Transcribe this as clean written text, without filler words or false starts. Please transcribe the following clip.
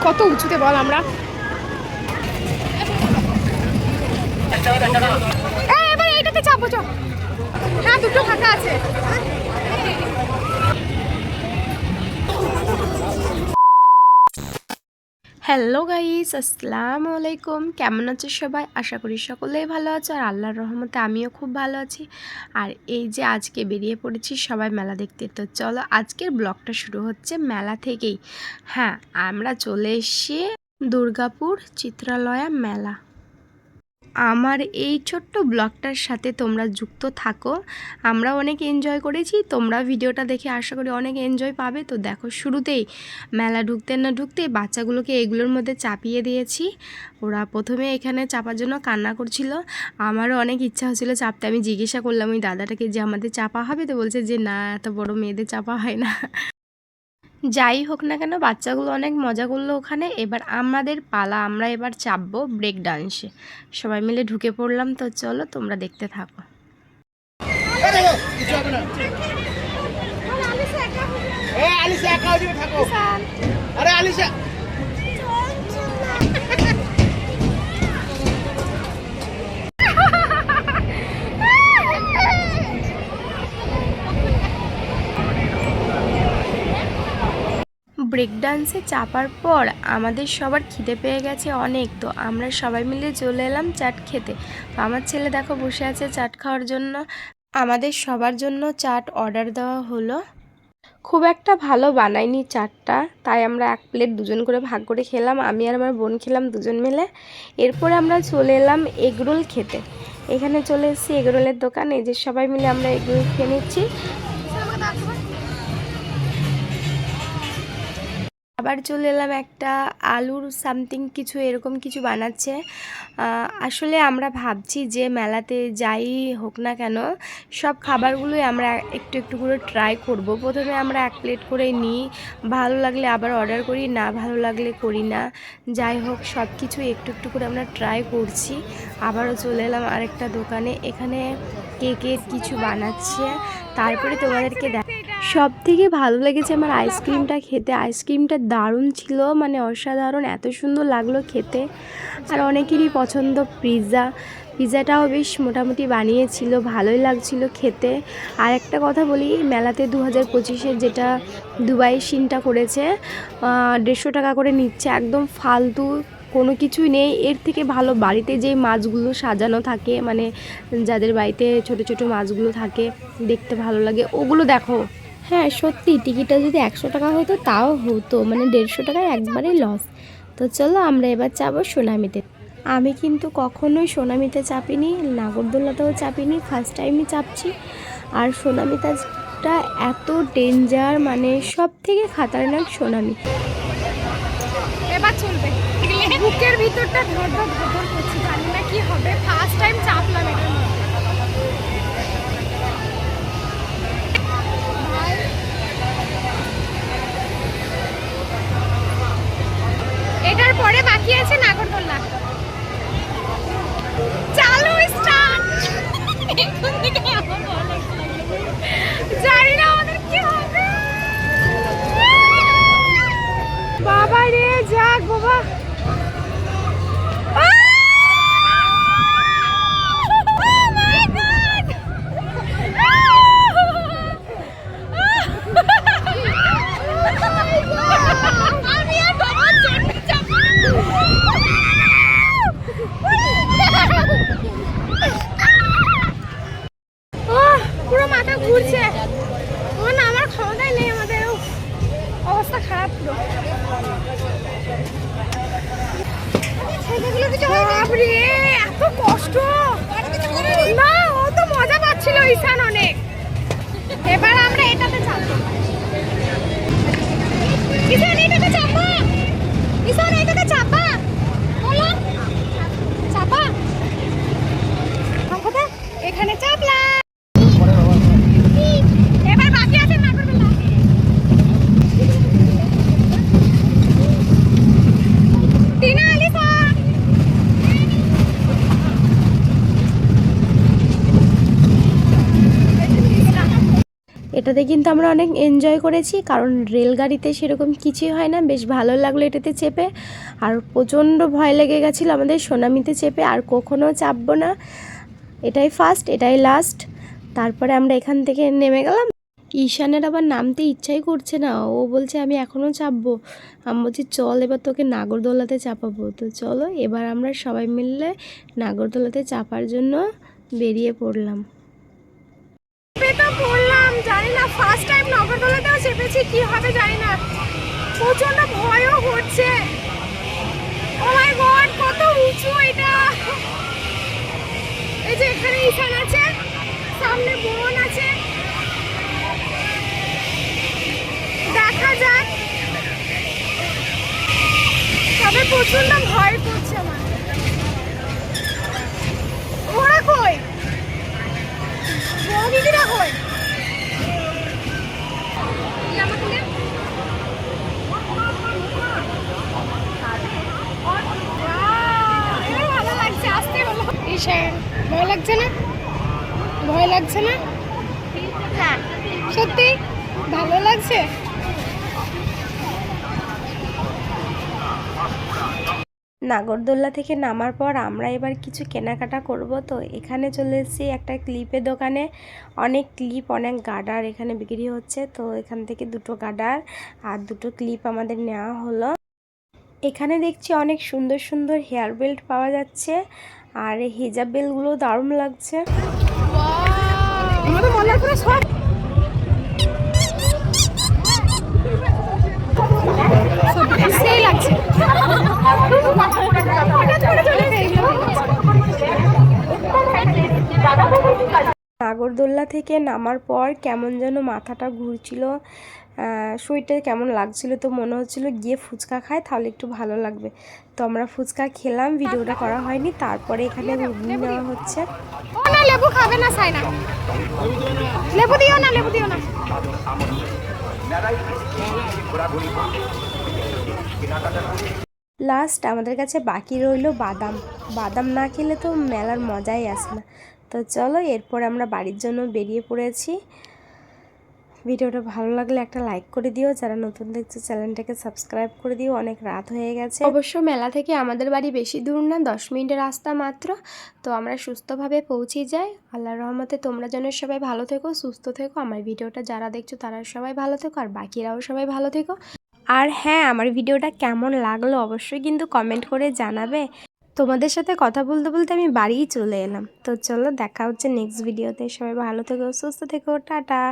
কত উঁচুতে বল আমরা। এবার এইটাতে চাপবো, চ। হ্যাঁ, দুটো ফাঁকা আছে। হ্যালো গাইস, আসসালামু আলাইকুম। কেমন আছো সবাই? আশা করি সকলেই ভালো আছো, আর আল্লাহর রহমতে আমিও খুব ভালো আছি। আর এই যে আজকে বেরিয়ে পড়েছি সবাই মেলা দেখতে। তো চলো, আজকের ব্লগটা শুরু হচ্ছে মেলা থেকেই। হ্যাঁ, আমরা চলে এসেছি দুর্গাপুর চিত্রালয়া মেলা। আমার এই ছোট্ট ব্লগটার সাথে তোমরা যুক্ত থাকো। আমরা অনেক এনজয় করেছি, তোমরা ভিডিওটা দেখে আশা করি অনেক এনজয় পাবে। তো দেখো, শুরুতেই মেলা ঢুকতে না ঢুকতে বাচ্চাগুলোকে এগুলোর মধ্যে চাপিয়ে দিয়েছি। ওরা প্রথমে এখানে চাপার জন্য কান্না করছিল। আমারও অনেক ইচ্ছা হচ্ছিলো চাপতে। আমি জিজ্ঞাসা করলাম ওই দাদাটাকে যে আমাদের চাপা হবে, তো বলছে যে না, এত বড় মেয়েদের চাপা হয় না। যাই হোক না কেন, বাচ্চাগুলো অনেক মজা করলো ওখানে। এবার আমাদের পালা, আমরা এবার চাপবো ব্রেক ডান্সে। সবাই মিলে ঢুকে পড়লাম। তো চলো, তোমরা দেখতে থাকো। ব্রেক ডান্সে চাপার পর আমাদের সবার খিদে পেয়ে গেছে অনেক। তো আমরা সবাই মিলে চলে এলাম চাট খেতে। তো আমার ছেলে দেখো বসে আছে চাট খাওয়ার জন্য। আমাদের সবার জন্য চাট অর্ডার দেওয়া হলো। খুব একটা ভালো বানায়নি চাটটা, তাই আমরা এক প্লেট দুজন করে ভাগ করে খেলাম। আমি আর আমার বোন খেলাম দুজন মিলে। এরপরে আমরা চলে এলাম এগরোল খেতে। এখানে চলে এসেছি এগরোলের দোকান। এই যে সবাই মিলে আমরা এগরোল খেয়ে নিচ্ছি। আবার চলে এলাম একটা আলুর সামথিং কিছু এরকম কিছু বানাচ্ছে। আসলে আমরা ভাবছি যে মেলাতে যাই হোক না কেন, সব খাবারগুলোই আমরা একটু একটু করে ট্রাই করব। প্রথমে আমরা এক প্লেট করে নিই, ভালো লাগলে আবার অর্ডার করি, না ভালো লাগলে করি না। যাই হোক, সব কিছু একটু একটু করে আমরা ট্রাই করছি। আবারও চলে এলাম আরেকটা দোকানে। এখানে কেকের কিছু বানাচ্ছে। তারপরে তোমাদেরকে সব থেকে ভালো লেগেছে আমার আইসক্রিমটা খেতে। আইসক্রিমটা দারুণ ছিল, মানে অসাধারণ, এত সুন্দর লাগলো খেতে। আর অনেকেরই পছন্দ পিৎজাটাও বেশ মোটামুটি বানিয়েছিল, ভালোই লাগছিল খেতে। আর একটা কথা বলি, মেলাতে 2025-এর যেটা দুবাই সিনটা করেছে, 150 টাকা করে নিচ্ছে, একদম ফালতু, কোনো কিছুই নেই। এর থেকে ভালো বাড়িতে যেই মাছগুলো সাজানো থাকে, মানে যাদের বাড়িতে ছোট ছোট মাছগুলো থাকে, দেখতে ভালো লাগে, ওগুলো দেখো। হ্যাঁ সত্যি, টিকিটটা যদি 100 টাকা হতো তাও হতো, মানে 150 টাকায় একবারেই লস। তো চলো, আমরা এবার যাবো সোনামিতে। আমি কিন্তু কখনোই সোনামিতে চাপিনি, নাগরদোলাতেও চাপিনি, ফার্স্ট টাইমই চাপছি। আর সোনামিটা এত ডেঞ্জার, মানে সব থেকে খাতারনাক সোনামি। এবার চলবে, বুকের ভিতরটা ধর ধর ধর করছে, জানি না কি হবে। ফার্স্ট টাইম চাপলাম এটা। এটার পরে বাকি আছে নাগরদোলনা। চালু স্টার্ট। জানি না আমাদের কি হবে। বাবা রে, যাক বাবা। পুরো মাথা ঘুরছে, না আমার ক্ষমতাই নেই, আমাদের অবস্থা খারাপ পুরো। এত কষ্ট না, ও তো মজা পাচ্ছিল ঈশান অনেক। এবার আমরা এটাতে চাপবো। ঈশান এটাতে চাপবা, ঈশান এটাতে চাপবা, বলো চাপা। এখানে চাপলাম। এবার বাকি আছে নাগরদোলা। টিনা, আলিসা, এটাতে কিন্তু আমরা অনেক এনজয় করেছি, কারণ রেলগাড়িতে সেরকম কিছুই হয় না, বেশ ভালো লাগলো এটাতে চেপে। আর প্রচণ্ড ভয় লেগে গেছিলো আমাদের সোনামিতে চেপে, আর কখনো চাপবো না, এটাই ফার্স্ট, এটাই লাস্ট। তারপরে আমরা এখান থেকে নেমে গেলাম। ঈশানের আবার নামতে ইচ্ছাই করছে না, ও বলছে আমি এখনও চাপবো। আমি বলছি চল এবার তোকে নাগরদোলাতে চাপাবো। তো চলো এবার আমরা সবাই মিললে নাগরদোলাতে চাপার জন্য বেরিয়ে পড়লাম। জানি না, ফার্স্ট টাইম নাগরদোলাতেও চেপেছি, কি হবে জানি না, প্রচন্ড ভয়ও হচ্ছে। ও মাই গড, কত উঁচু এটা! এই যে এখানে ঈশান আছে, সামনে বোন আছে, দেখা যাক। তবে প্রচন্ড ভয় করছে আমার। ওরা কই? দিদিরা কই? ভালো লাগছে, আসতে হলো। ভয় লাগছে না? ভয় লাগছে না? হ্যাঁ সত্যি ভালো লাগছে। নাগরদোল্লা থেকে নামার পর আমরা এবার কিছু কেনাকাটা করব। তো এখানে চলে এসেছি একটা ক্লিপের দোকানে, অনেক ক্লিপ, অনেক গার্ডার এখানে বিক্রি হচ্ছে। তো এখান থেকে দুটো গার্ডার আর দুটো ক্লিপ আমাদের নেওয়া হলো। এখানে দেখছি অনেক সুন্দর সুন্দর হেয়ার বেল্ট পাওয়া যাচ্ছে, আর এই হিজাব বেল্টগুলো দারুণ লাগছে। নাগরদোল্লা থেকে নামার পর কেমন যেন মাথাটা ঘুরছিল, শরীরটা কেমন লাগছিল, তো মনে হচ্ছিল গিয়ে ফুচকা খায় তাহলে একটু ভালো লাগবে। তো আমরা ফুচকা খেলাম, ভিডিওটা করা হয়নি। তারপরে এখানে ঘুগনি নেওয়া হচ্ছে। ও না, লেবু খাবে না, চাই না, লেবু দিও না, লেবু দিও না। লাস্ট আমাদের কাছে বাকি রইল বাদাম। বাদাম না খেলে তো মেলার মজাই আসে না। তো চলো এরপর আমরা বাড়ির জন্য বেরিয়ে পড়েছি। ভিডিওটা ভালো লাগলে একটা লাইক করে দিও, যারা নতুন দেখছো চ্যানেলটাকে সাবস্ক্রাইব করে দিও। অনেক রাত হয়ে গেছে। অবশ্য মেলা থেকে আমাদের বাড়ি বেশি দূর না, 10 মিনিটের রাস্তা মাত্র। তো আমরা সুস্থভাবে পৌঁছে যাই। আল্লাহর রহমতে তোমরা যেন সবাই ভালো থেকো, সুস্থ থেকো। আমার ভিডিওটা যারা দেখছো তারা সবাই ভালো থেকো, আর বাকিরাও সবাই ভালো থেকো। আর হ্যাঁ, আমার ভিডিওটা কেমন লাগলো অবশ্যই কিন্তু কমেন্ট করে জানাবে। তোমাদের সাথে কথা বলতে বলতে আমি বাড়িই চলে এলাম। তো চলো দেখা হচ্ছে নেক্সট ভিডিওতে। সবাই ভালো থেকো, সুস্থ থেকো, টাটা।